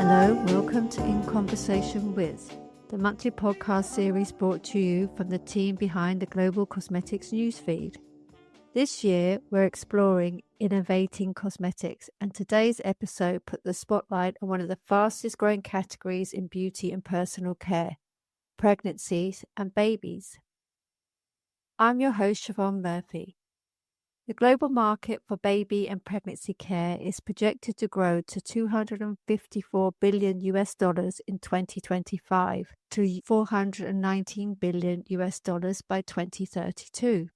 Hello, welcome to In Conversation With, the monthly podcast series brought to you from the team behind the Global Cosmetics newsfeed. This year, we're exploring innovating cosmetics, and today's episode put the spotlight on one of the fastest growing categories in beauty and personal care, pregnancies and babies. I'm your host, Siobhan Murphy. The global market for baby and pregnancy care is projected to grow to $254 billion in 2025 to $419 billion by 2032.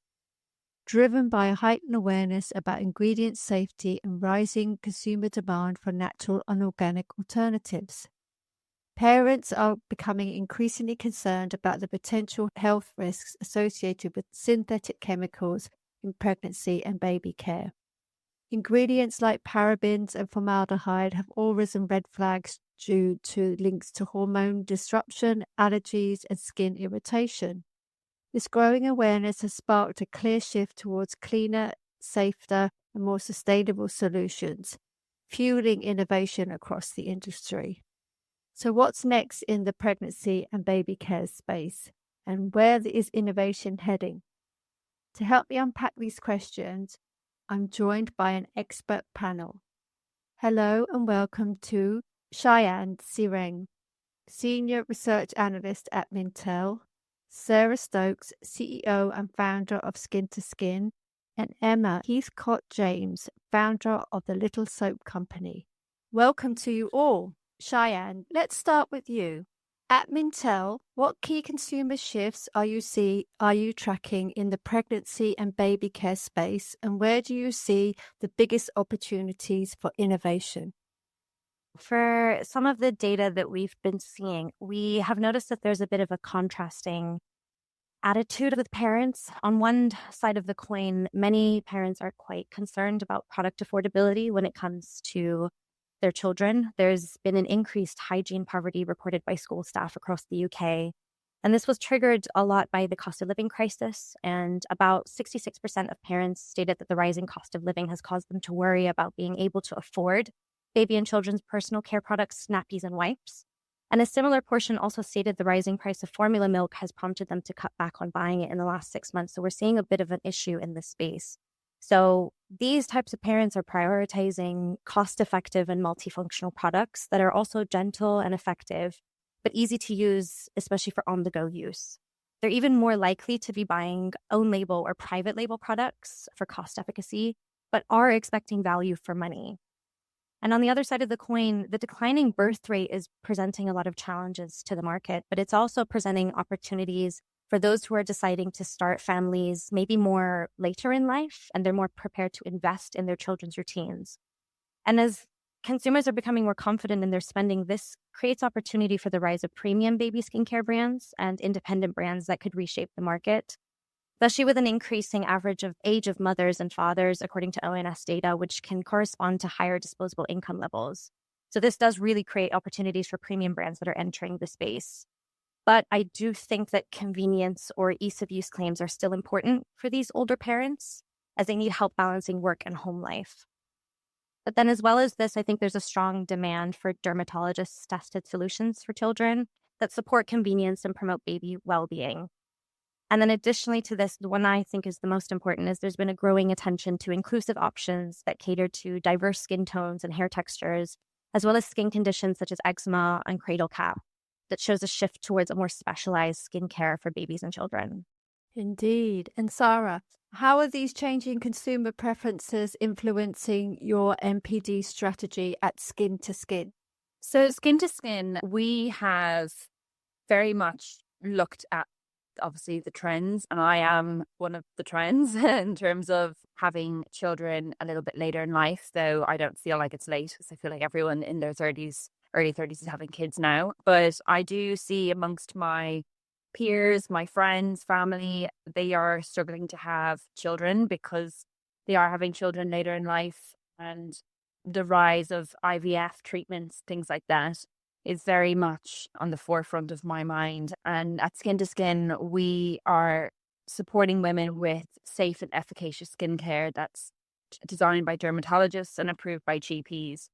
Driven by a heightened awareness about ingredient safety and rising consumer demand for natural and organic alternatives. Parents are becoming increasingly concerned about the potential health risks associated with synthetic chemicals in pregnancy and baby care. Ingredients like parabens and formaldehyde have all risen red flags due to links to hormone disruption, allergies, and skin irritation. This growing awareness has sparked a clear shift towards cleaner, safer, and more sustainable solutions, fueling innovation across the industry. So what's next in the pregnancy and baby care space, and where is innovation heading? To help me unpack these questions, I'm joined by an expert panel. Hello and welcome to Shiyan Zering, Senior Research Analyst at Mintel, Sara Stokes, CEO and founder of Skin to Skin, and Emma Heathcote-James, founder of the Little Soap Company. Welcome to you all. Shiyan, let's start with you. At Mintel, what key consumer shifts are you tracking in the pregnancy and baby care space, and where do you see the biggest opportunities for innovation? For some of the data that we've been seeing, we have noticed that there's a bit of a contrasting attitude with parents. On one side of the coin, many parents are quite concerned about product affordability when it comes to their children. There's been an increased hygiene poverty reported by school staff across the UK. And this was triggered a lot by the cost of living crisis. And about 66% of parents stated that the rising cost of living has caused them to worry about being able to afford baby and children's personal care products, nappies, and wipes. And a similar portion also stated the rising price of formula milk has prompted them to cut back on buying it in the last 6 months. So we're seeing a bit of an issue in this space. So these types of parents are prioritizing cost-effective and multifunctional products that are also gentle and effective, but easy to use, especially for on-the-go use. They're even more likely to be buying own label or private label products for cost efficacy, but are expecting value for money. And on the other side of the coin, the declining birth rate is presenting a lot of challenges to the market, but it's also presenting opportunities for those who are deciding to start families maybe more later in life, and they're more prepared to invest in their children's routines. And as consumers are becoming more confident in their spending, this creates opportunity for the rise of premium baby skincare brands and independent brands that could reshape the market, especially with an increasing average of age of mothers and fathers, according to ONS data, which can correspond to higher disposable income levels. So this does really create opportunities for premium brands that are entering the space. But I do think that convenience or ease of use claims are still important for these older parents, as they need help balancing work and home life. But then as well as this, I think there's a strong demand for dermatologist-tested solutions for children that support convenience and promote baby well-being. And then additionally to this, the one I think is the most important is there's been a growing attention to inclusive options that cater to diverse skin tones and hair textures, as well as skin conditions such as eczema and cradle cap, that shows a shift towards a more specialized skincare for babies and children. Indeed. And Sara, how are these changing consumer preferences influencing your NPD strategy at Skin to Skin? So Skin to Skin, we have very much looked at obviously the trends, and I am one of the trends in terms of having children a little bit later in life, though I don't feel like it's late because I feel like everyone in their 30s, early 30s is having kids now. But I do see amongst my peers, my friends, family, they are struggling to have children because they are having children later in life, and the rise of IVF treatments, things like that, is very much on the forefront of my mind. And at Skin to Skin, we are supporting women with safe and efficacious skincare that's designed by dermatologists and approved by GPs.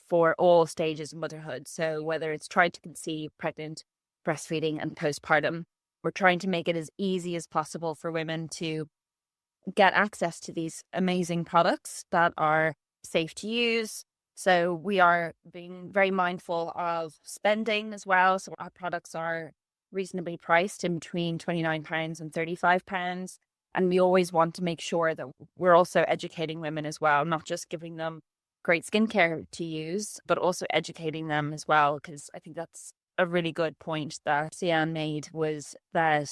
for all stages of motherhood. So whether it's trying to conceive, pregnant, breastfeeding, and postpartum, we're trying to make it as easy as possible for women to get access to these amazing products that are safe to use. So we are being very mindful of spending as well. So our products are reasonably priced in between £29 and £35. And we always want to make sure that we're also educating women as well, not just giving them great skincare to use, but also educating them as well. Because I think that's a really good point that Sian made, was that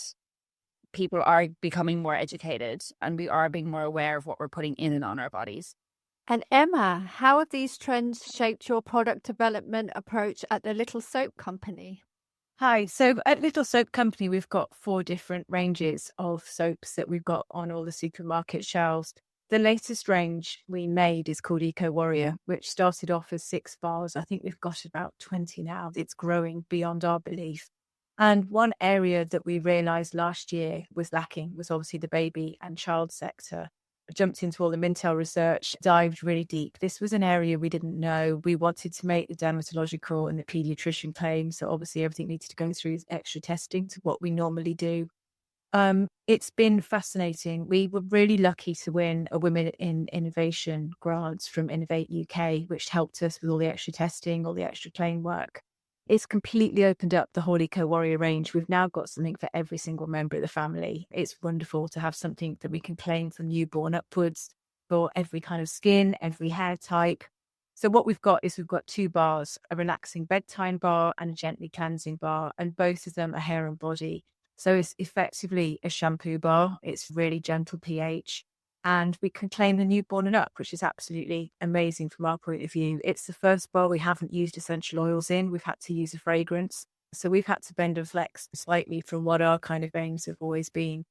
people are becoming more educated and we are being more aware of what we're putting in and on our bodies. And Emma, how have these trends shaped your product development approach at the Little Soap Company? Hi, so at Little Soap Company, we've got 4 different ranges of soaps that we've got on all the supermarket shelves. The latest range we made is called Eco Warrior, which started off as 6 bars. I think we've got about 20 now. It's growing beyond our belief. And one area that we realised last year was lacking was obviously the baby and child sector. I jumped into all the Mintel research, dived really deep. This was an area we didn't know. We wanted to make the dermatological and the paediatrician claims. So obviously everything needed to go through extra testing to what we normally do. It's been fascinating. We were really lucky to win a Women in Innovation grant from Innovate UK, which helped us with all the extra testing, all the extra claim work. It's completely opened up the whole Eco Warrior range. We've now got something for every single member of the family. It's wonderful to have something that we can claim from newborn upwards for every kind of skin, every hair type. So what we've got is we've got 2 bars, a relaxing bedtime bar and a gently cleansing bar, and both of them are hair and body. So it's effectively a shampoo bar. It's really gentle pH. And we can claim the newborn and up, which is absolutely amazing from our point of view. It's the first bar we haven't used essential oils in. We've had to use a fragrance. So we've had to bend and flex slightly from what our kind of aims have always been.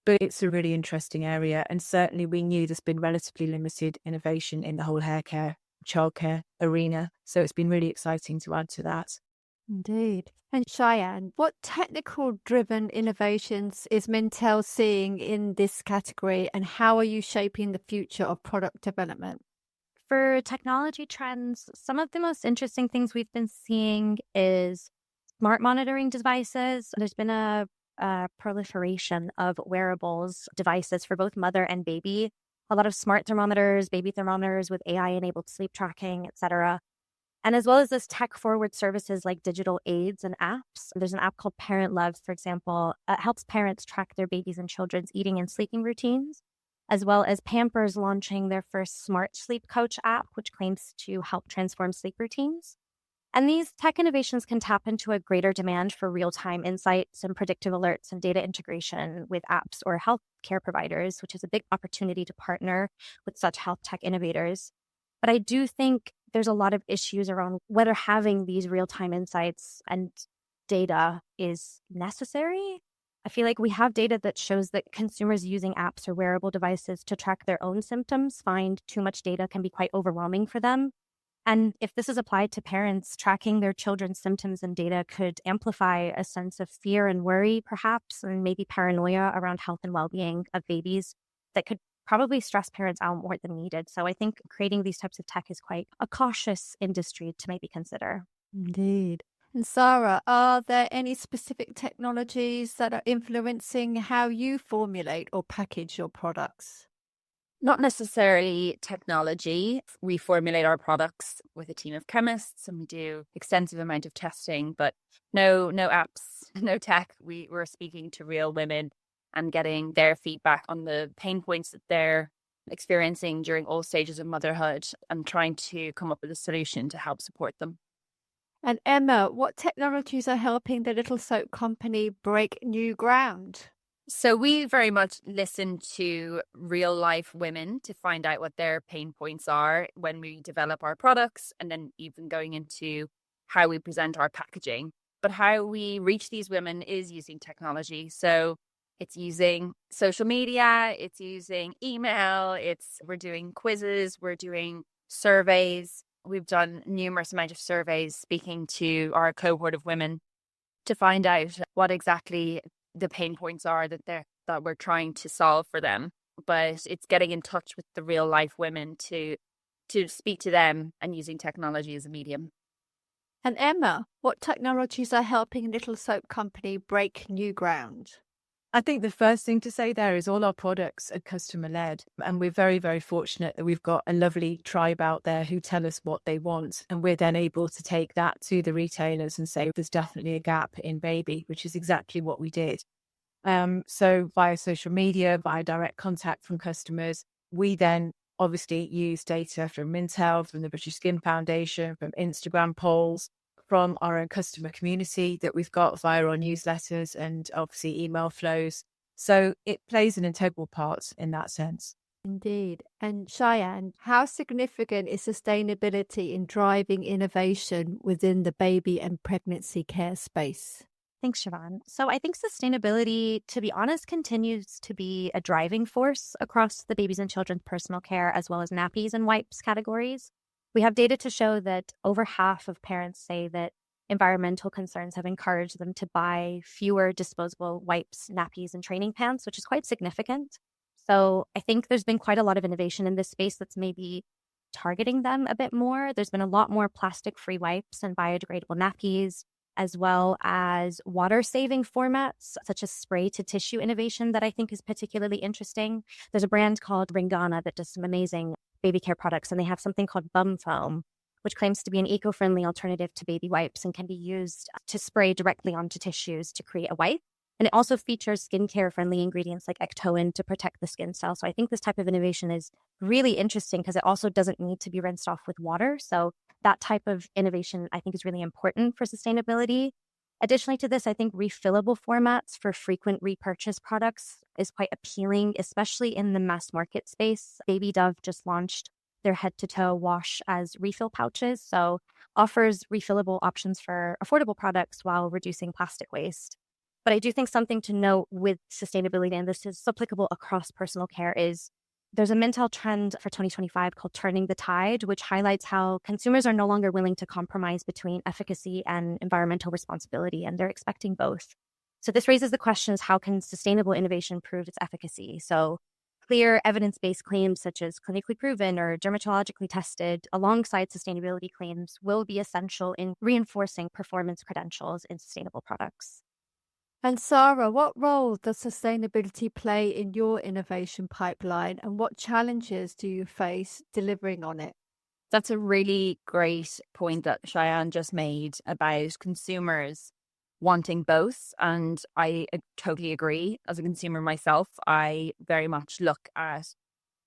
But it's a really interesting area. And certainly we knew there's been relatively limited innovation in the whole hair care, childcare arena. So it's been really exciting to add to that. Indeed. And Cheyenne, what technical-driven innovations is Mintel seeing in this category, and how are you shaping the future of product development? For technology trends, some of the most interesting things we've been seeing is smart monitoring devices. There's been a proliferation of wearables devices for both mother and baby. A lot of smart thermometers, baby thermometers with AI-enabled sleep tracking, etc. And as well as this tech-forward services like digital aids and apps. There's an app called Parent Love, for example. It helps parents track their babies and children's eating and sleeping routines, as well as Pampers launching their first smart sleep coach app, which claims to help transform sleep routines. And these tech innovations can tap into a greater demand for real-time insights and predictive alerts and data integration with apps or healthcare providers, which is a big opportunity to partner with such health tech innovators. But I do think there's a lot of issues around whether having these real-time insights and data is necessary. I feel like we have data that shows that consumers using apps or wearable devices to track their own symptoms find too much data can be quite overwhelming for them. And if this is applied to parents, tracking their children's symptoms and data could amplify a sense of fear and worry, perhaps, and maybe paranoia around health and well-being of babies that could probably stress parents out more than needed. So I think creating these types of tech is quite a cautious industry to maybe consider. Indeed. And Sara, are there any specific technologies that are influencing how you formulate or package your products? Not necessarily technology. We formulate our products with a team of chemists and we do extensive amount of testing, but no apps, no tech. We're speaking to real women and getting their feedback on the pain points that they're experiencing during all stages of motherhood and trying to come up with a solution to help support them. And Emma, what technologies are helping the Little Soap Company break new ground? So we very much listen to real life women to find out what their pain points are when we develop our products, and then even going into how we present our packaging. But how we reach these women is using technology. So it's using social media, it's using email, we're doing quizzes, we're doing surveys. We've done numerous amount of surveys speaking to our cohort of women to find out what exactly the pain points are that we're trying to solve for them. But it's getting in touch with the real life women to to speak to them and using technology as a medium. And Emma, what technologies are helping Little Soap Company break new ground? I think the first thing to say there is all our products are customer led. And we're very, very fortunate that we've got a lovely tribe out there who tell us what they want. And we're then able to take that to the retailers and say, there's definitely a gap in baby, which is exactly what we did. So via social media, via direct contact from customers, we then obviously use data from Mintel, from the British Skin Foundation, from Instagram polls, from our own customer community that we've got via our newsletters and obviously email flows. So it plays an integral part in that sense. Indeed. And Shiyan, how significant is sustainability in driving innovation within the baby and pregnancy care space? Thanks, Siobhan. So I think sustainability, to be honest, continues to be a driving force across the babies and children's personal care, as well as nappies and wipes categories. We have data to show that over half of parents say that environmental concerns have encouraged them to buy fewer disposable wipes, nappies, and training pants, which is quite significant. So I think there's been quite a lot of innovation in this space that's maybe targeting them a bit more. There's been a lot more plastic-free wipes and biodegradable nappies, as well as water-saving formats, such as spray-to-tissue innovation that I think is particularly interesting. There's a brand called Ringana that does some amazing baby care products, and they have something called Bum Foam, which claims to be an eco-friendly alternative to baby wipes and can be used to spray directly onto tissues to create a wipe. And it also features skincare-friendly ingredients like ectoin to protect the skin cell. So I think this type of innovation is really interesting because it also doesn't need to be rinsed off with water. So that type of innovation, I think, is really important for sustainability. Additionally to this, I think refillable formats for frequent repurchase products is quite appealing, especially in the mass market space. Baby Dove just launched their head-to-toe wash as refill pouches, so offers refillable options for affordable products while reducing plastic waste. But I do think something to note with sustainability, and this is applicable across personal care, is there's a Mintel trend for 2025 called Turning the Tide, which highlights how consumers are no longer willing to compromise between efficacy and environmental responsibility, and they're expecting both. So this raises the questions, how can sustainable innovation prove its efficacy? So clear evidence-based claims such as clinically proven or dermatologically tested alongside sustainability claims will be essential in reinforcing performance credentials in sustainable products. And Sara, what role does sustainability play in your innovation pipeline, and what challenges do you face delivering on it? That's a really great point that Shiyan just made about consumers wanting both. And I totally agree. As a consumer myself, I very much look at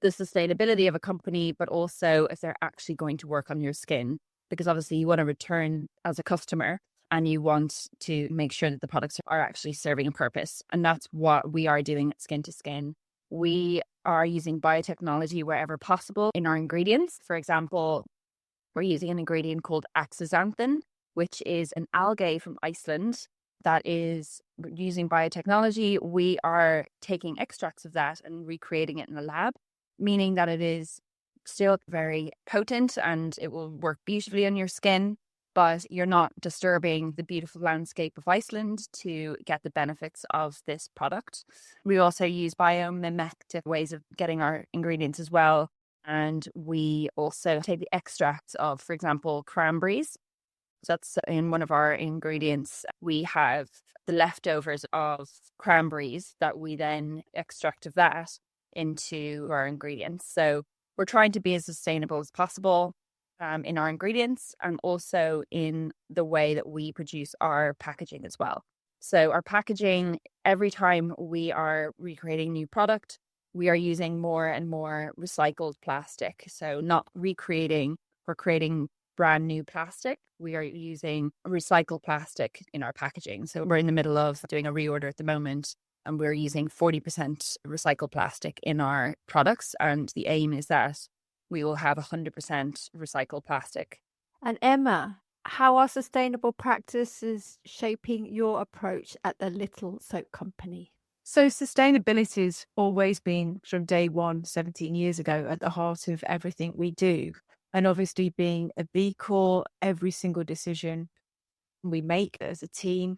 the sustainability of a company, but also if they're actually going to work on your skin, because obviously you want to return as a customer and you want to make sure that the products are actually serving a purpose. And that's what we are doing at Skin to Skin. We are using biotechnology wherever possible in our ingredients. For example, we're using an ingredient called axanthin, which is an algae from Iceland that is using biotechnology. We are taking extracts of that and recreating it in the lab, meaning that it is still very potent and it will work beautifully on your skin, but you're not disturbing the beautiful landscape of Iceland to get the benefits of this product. We also use biomimetic ways of getting our ingredients as well. And we also take the extracts of, for example, cranberries. So that's in one of our ingredients. We have the leftovers of cranberries that we then extract of that into our ingredients. So we're trying to be as sustainable as possible in our ingredients and also in the way that we produce our packaging as well. So our packaging, every time we are recreating new product, we are using more and more recycled plastic. So not recreating or creating brand new plastic. We are using recycled plastic in our packaging. So we're in the middle of doing a reorder at the moment, and we're using 40% recycled plastic in our products. And the aim is that we will have 100% recycled plastic. And Emma, how are sustainable practices shaping your approach at the Little Soap Company? So sustainability has always been, from day one, 17 years ago, at the heart of everything we do. And obviously being a B Corp, every single decision we make as a team,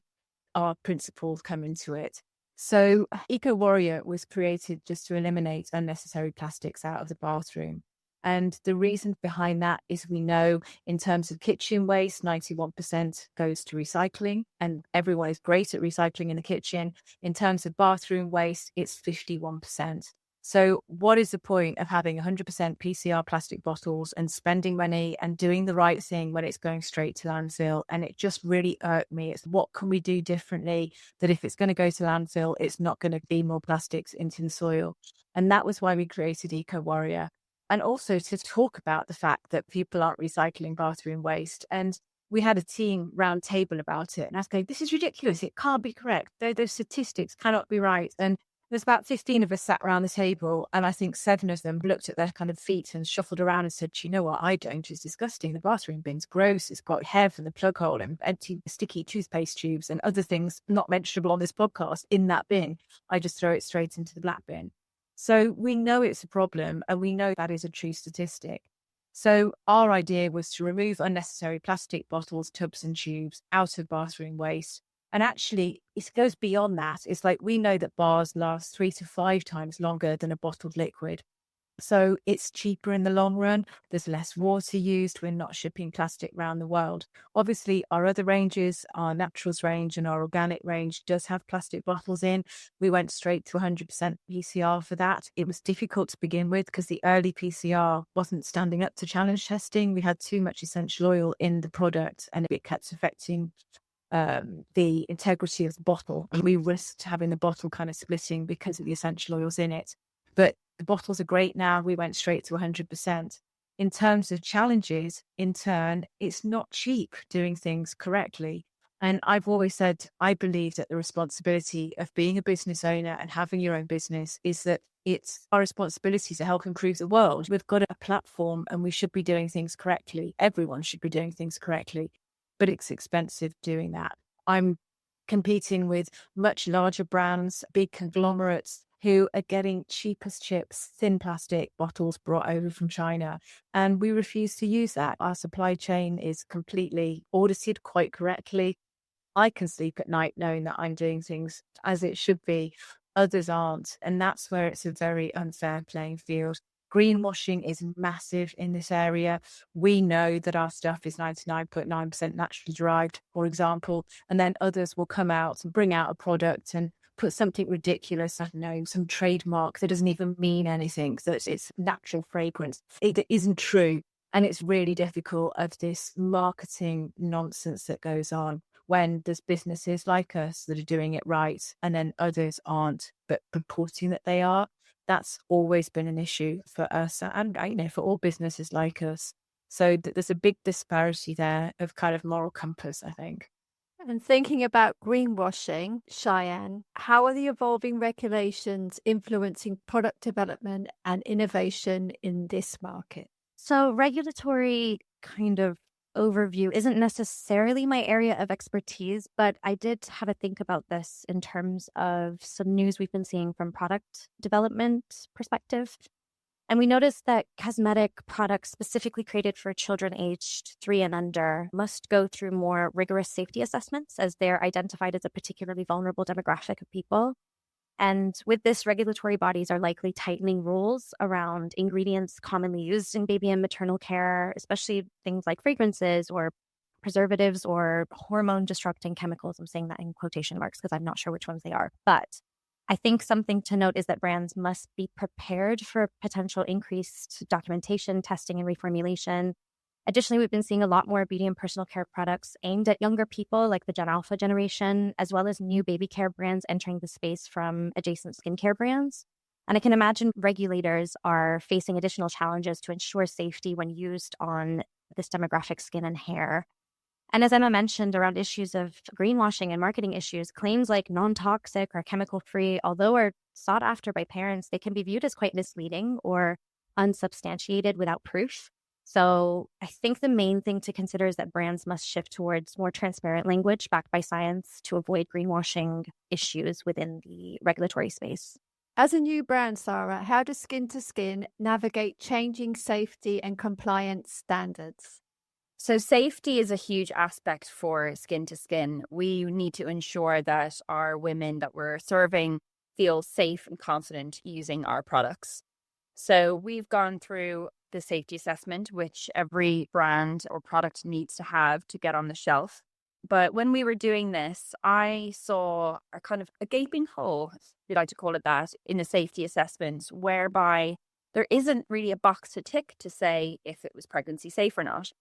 our principles come into it. So Eco Warrior was created just to eliminate unnecessary plastics out of the bathroom. And the reason behind that is we know in terms of kitchen waste, 91% goes to recycling, and everyone is great at recycling in the kitchen. In terms of bathroom waste, it's 51%. So what is the point of having 100% PCR plastic bottles and spending money and doing the right thing when it's going straight to landfill? And it just really irked me. It's what can we do differently that if it's going to go to landfill, it's not going to be more plastics into the soil. And that was why we created Eco Warrior. And also to talk about the fact that people aren't recycling bathroom waste. And we had a team round table about it. And I was going, this is ridiculous. It can't be correct. Those statistics cannot be right. And there's about 15 of us sat around the table, and I think 7 of them looked at their kind of feet and shuffled around and said, you know what, I don't. It's disgusting. The bathroom bin's gross. It's got hair from the plug hole and empty sticky toothpaste tubes and other things not mentionable on this podcast in that bin. I just throw it straight into the black bin. So we know it's a problem, and we know that is a true statistic. So our idea was to remove unnecessary plastic bottles, tubs and tubes out of bathroom waste. And actually, it goes beyond that. It's like we know that bars last 3 to 5 times longer than a bottled liquid. So it's cheaper in the long run. There's less water used. We're not shipping plastic around the world. Obviously, our other ranges, our naturals range and our organic range does have plastic bottles in. We went straight to 100% PCR for that. It was difficult to begin with because the early PCR wasn't standing up to challenge testing. We had too much essential oil in the product and it kept affecting the integrity of the bottle. And we risked having the bottle kind of splitting because of the essential oils in it. But the bottles are great now. We went straight to 100%. In terms of challenges, in turn, it's not cheap doing things correctly. And I've always said, I believe that the responsibility of being a business owner and having your own business is that it's our responsibility to help improve the world. We've got a platform and we should be doing things correctly. Everyone should be doing things correctly, but it's expensive doing that. I'm competing with much larger brands, big conglomerates, who are getting cheap as chips, thin plastic bottles brought over from China. And we refuse to use that. Our supply chain is completely audited quite correctly. I can sleep at night knowing that I'm doing things as it should be. Others aren't. And that's where it's a very unfair playing field. Greenwashing is massive in this area. We know that our stuff is 99.9% naturally derived, for example, and then others will come out and bring out a product and put something ridiculous, I don't know, some trademark that doesn't even mean anything, that it's natural fragrance. It isn't true. And it's really difficult of this marketing nonsense that goes on when there's businesses like us that are doing it right and then others aren't, but purporting that they are. That's always been an issue for us and for all businesses like us. So there's a big disparity there of kind of moral compass, I think. And thinking about greenwashing, Shiyan, how are the evolving regulations influencing product development and innovation in this market? So regulatory kind of overview isn't necessarily my area of expertise, but I did have a think about this in terms of some news we've been seeing from product development perspective. And we noticed that cosmetic products specifically created for children aged 3 and under must go through more rigorous safety assessments as they're identified as a particularly vulnerable demographic of people. And with this, regulatory bodies are likely tightening rules around ingredients commonly used in baby and maternal care, especially things like fragrances or preservatives or hormone disrupting chemicals. I'm saying that in quotation marks because I'm not sure which ones they are. But I think something to note is that brands must be prepared for potential increased documentation, testing, and reformulation. Additionally, we've been seeing a lot more beauty and personal care products aimed at younger people like the Gen Alpha generation, as well as new baby care brands entering the space from adjacent skincare brands. And I can imagine regulators are facing additional challenges to ensure safety when used on this demographic skin and hair. And as Emma mentioned around issues of greenwashing and marketing issues, claims like non-toxic or chemical-free, although are sought after by parents, they can be viewed as quite misleading or unsubstantiated without proof. So I think the main thing to consider is that brands must shift towards more transparent language backed by science to avoid greenwashing issues within the regulatory space. As a new brand, Sara, how does Skin to Skin navigate changing safety and compliance standards? So safety is a huge aspect for Skin to Skin. We need to ensure that our women that we're serving feel safe and confident using our products. So we've gone through the safety assessment, which every brand or product needs to have to get on the shelf. But when we were doing this, I saw a kind of a gaping hole, if you like to call it that, in the safety assessment, whereby there isn't really a box to tick to say if it was pregnancy safe or not.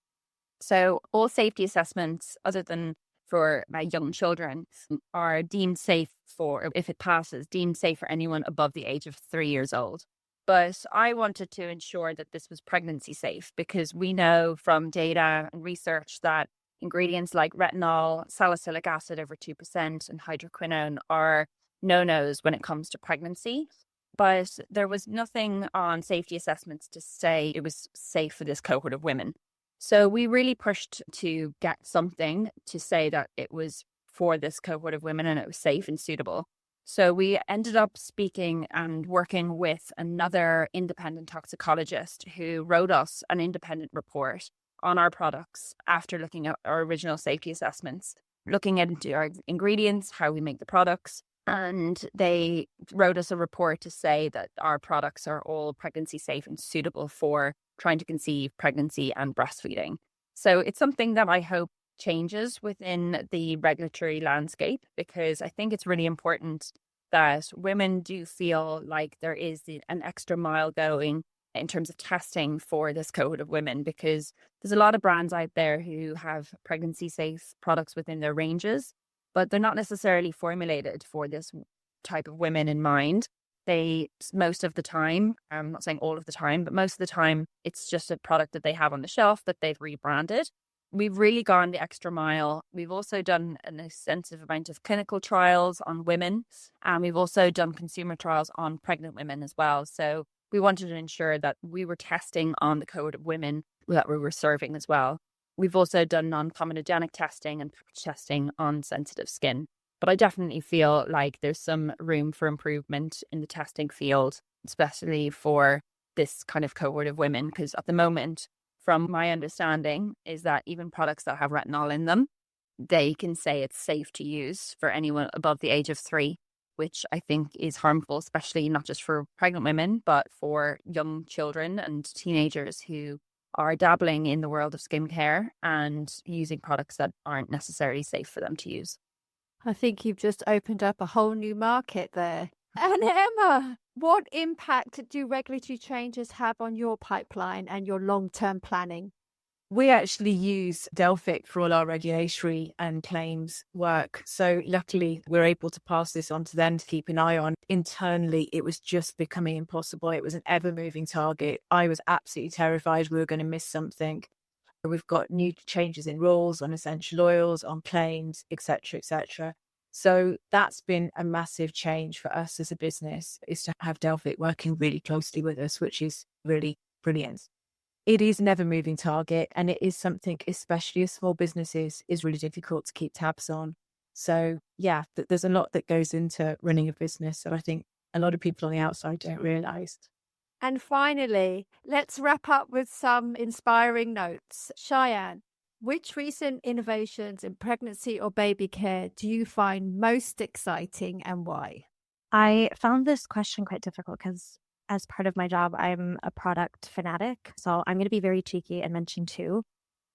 So all safety assessments, other than for young children, are deemed safe for, if it passes, deemed safe for anyone above the age of 3 years old. But I wanted to ensure that this was pregnancy safe, because we know from data and research that ingredients like retinol, salicylic acid over 2%, and hydroquinone are no-nos when it comes to pregnancy. But there was nothing on safety assessments to say it was safe for this cohort of women. So we really pushed to get something to say that it was for this cohort of women and it was safe and suitable. So we ended up speaking and working with another independent toxicologist who wrote us an independent report on our products after looking at our original safety assessments, looking into our ingredients, how we make the products. And they wrote us a report to say that our products are all pregnancy safe and suitable for trying to conceive, pregnancy, and breastfeeding. So it's something that I hope changes within the regulatory landscape, because I think it's really important that women do feel like there is an extra mile going in terms of testing for this cohort of women, because there's a lot of brands out there who have pregnancy safe products within their ranges, but they're not necessarily formulated for this type of women in mind. They, most of the time, I'm not saying all of the time, but most of the time, it's just a product that they have on the shelf that they've rebranded. We've really gone the extra mile. We've also done an extensive amount of clinical trials on women, and we've also done consumer trials on pregnant women as well. So we wanted to ensure that we were testing on the cohort of women that we were serving as well. We've also done non-comedogenic testing and patch testing on sensitive skin. But I definitely feel like there's some room for improvement in the testing field, especially for this kind of cohort of women, because at the moment, from my understanding, is that even products that have retinol in them, they can say it's safe to use for anyone above the age of 3, which I think is harmful, especially not just for pregnant women, but for young children and teenagers who are dabbling in the world of skincare and using products that aren't necessarily safe for them to use. I think you've just opened up a whole new market there. And Emma, what impact do regulatory changes have on your pipeline and your long-term planning? We actually use Delphic for all our regulatory and claims work. So luckily, we're able to pass this on to them to keep an eye on. Internally, it was just becoming impossible. It was an ever-moving target. I was absolutely terrified we were going to miss something. We've got new changes in rules on essential oils, on claims, etc., etc. So that's been a massive change for us as a business, is to have Delphic working really closely with us, which is really brilliant. It is an ever-moving target, and it is something, especially as small businesses, is really difficult to keep tabs on. So yeah, there's a lot that goes into running a business that I think a lot of people on the outside don't realise. And finally, let's wrap up with some inspiring notes. Shiyan, which recent innovations in pregnancy or baby care do you find most exciting and why? I found this question quite difficult because as part of my job, I'm a product fanatic. So I'm going to be very cheeky and mention 2.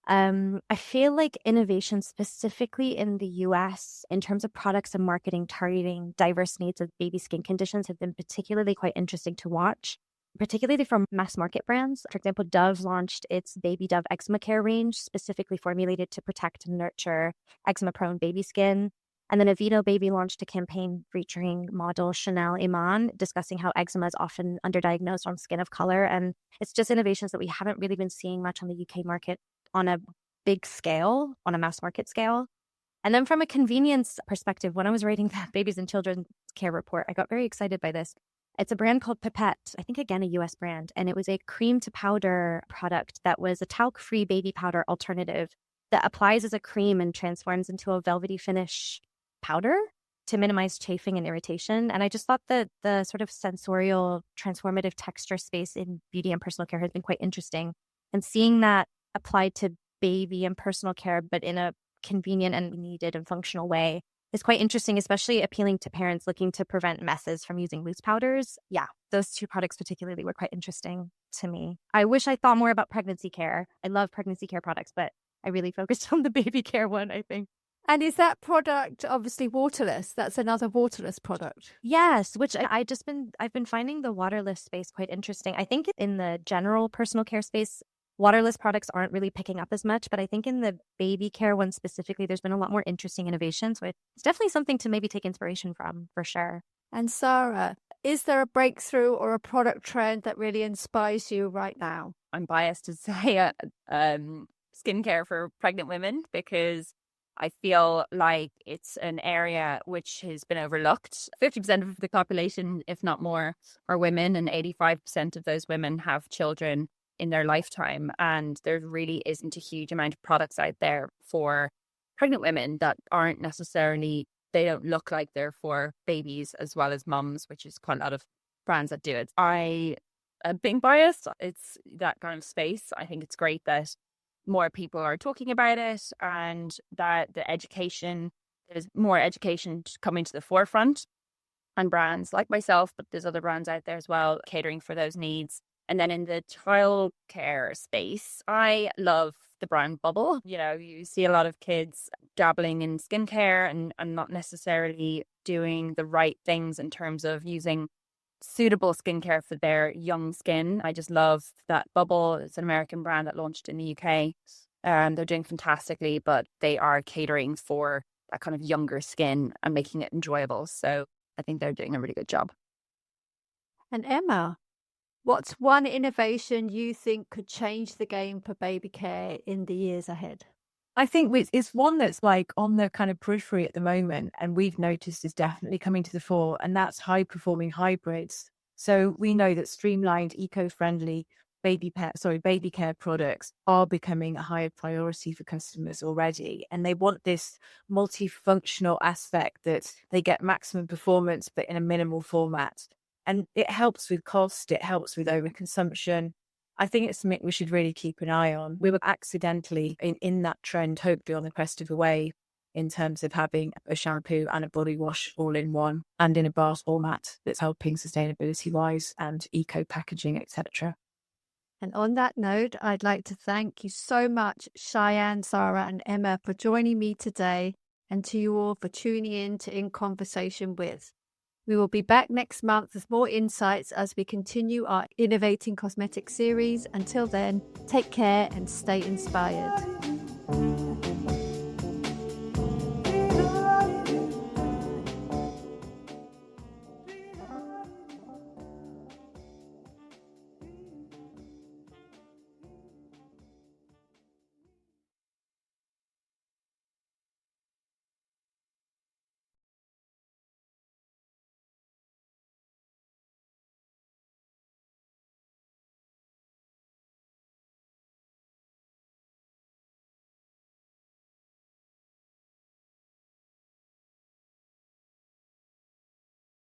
I feel like innovation specifically in the US in terms of products and marketing targeting diverse needs of baby skin conditions have been particularly quite interesting to watch, particularly from mass market brands. For example, Dove launched its Baby Dove Eczema Care range, specifically formulated to protect and nurture eczema-prone baby skin. And then Aveeno Baby launched a campaign featuring model Chanel Iman, discussing how eczema is often underdiagnosed on skin of color. And it's just innovations that we haven't really been seeing much on the UK market on a big scale, on a mass market scale. And then from a convenience perspective, when I was writing the babies and children's care report, I got very excited by this. It's a brand called Pipette, I think again, a US brand. And it was a cream to powder product that was a talc-free baby powder alternative that applies as a cream and transforms into a velvety finish powder to minimize chafing and irritation. And I just thought that the sort of sensorial transformative texture space in beauty and personal care has been quite interesting. And seeing that applied to baby and personal care, but in a convenient and needed and functional way is quite interesting, especially appealing to parents looking to prevent messes from using loose powders. Yeah, those two products particularly were quite interesting to me. I wish I thought more about pregnancy care. I love pregnancy care products, but I really focused on the baby care one, I think. And is that product obviously waterless? That's another waterless product. Yes, which I've been finding the waterless space quite interesting. I think in the general personal care space, waterless products aren't really picking up as much, but I think in the baby care one specifically, there's been a lot more interesting innovations. So it's definitely something to maybe take inspiration from, for sure. And Sara, is there a breakthrough or a product trend that really inspires you right now? I'm biased to say skincare for pregnant women, because I feel like it's an area which has been overlooked. 50% of the population, if not more, are women, and 85% of those women have children in their lifetime. And there really isn't a huge amount of products out there for pregnant women that aren't necessarily, they don't look like they're for babies as well as mums, which is quite a lot of brands that do it. I am being biased. It's that kind of space. I think it's great that more people are talking about it, and that there's more education coming to the forefront, and brands like myself, but there's other brands out there as well catering for those needs. And then in the childcare space, I love the brand Bubble. You know, you see a lot of kids dabbling in skincare and not necessarily doing the right things in terms of using suitable skincare for their young skin. I just love that Bubble. It's an American brand that launched in the UK. They're doing fantastically, but they are catering for that kind of younger skin and making it enjoyable. So I think they're doing a really good job. And Emma, what's one innovation you think could change the game for baby care in the years ahead? I think it's one that's like on the kind of periphery at the moment, and we've noticed is definitely coming to the fore, and that's high-performing hybrids. So we know that streamlined, eco-friendly baby care products are becoming a higher priority for customers already, and they want this multifunctional aspect that they get maximum performance but in a minimal format. And it helps with cost, it helps with overconsumption. I think it's something we should really keep an eye on. We were accidentally in that trend, hopefully on the crest of the wave, in terms of having a shampoo and a body wash all in one, and in a bar format that's helping sustainability-wise and eco-packaging, etc. And on that note, I'd like to thank you so much, Shiyan, Sara and Emma, for joining me today, and to you all for tuning in to In Conversation With. We will be back next month with more insights as we continue our Innovating Cosmetics series. Until then, take care and stay inspired.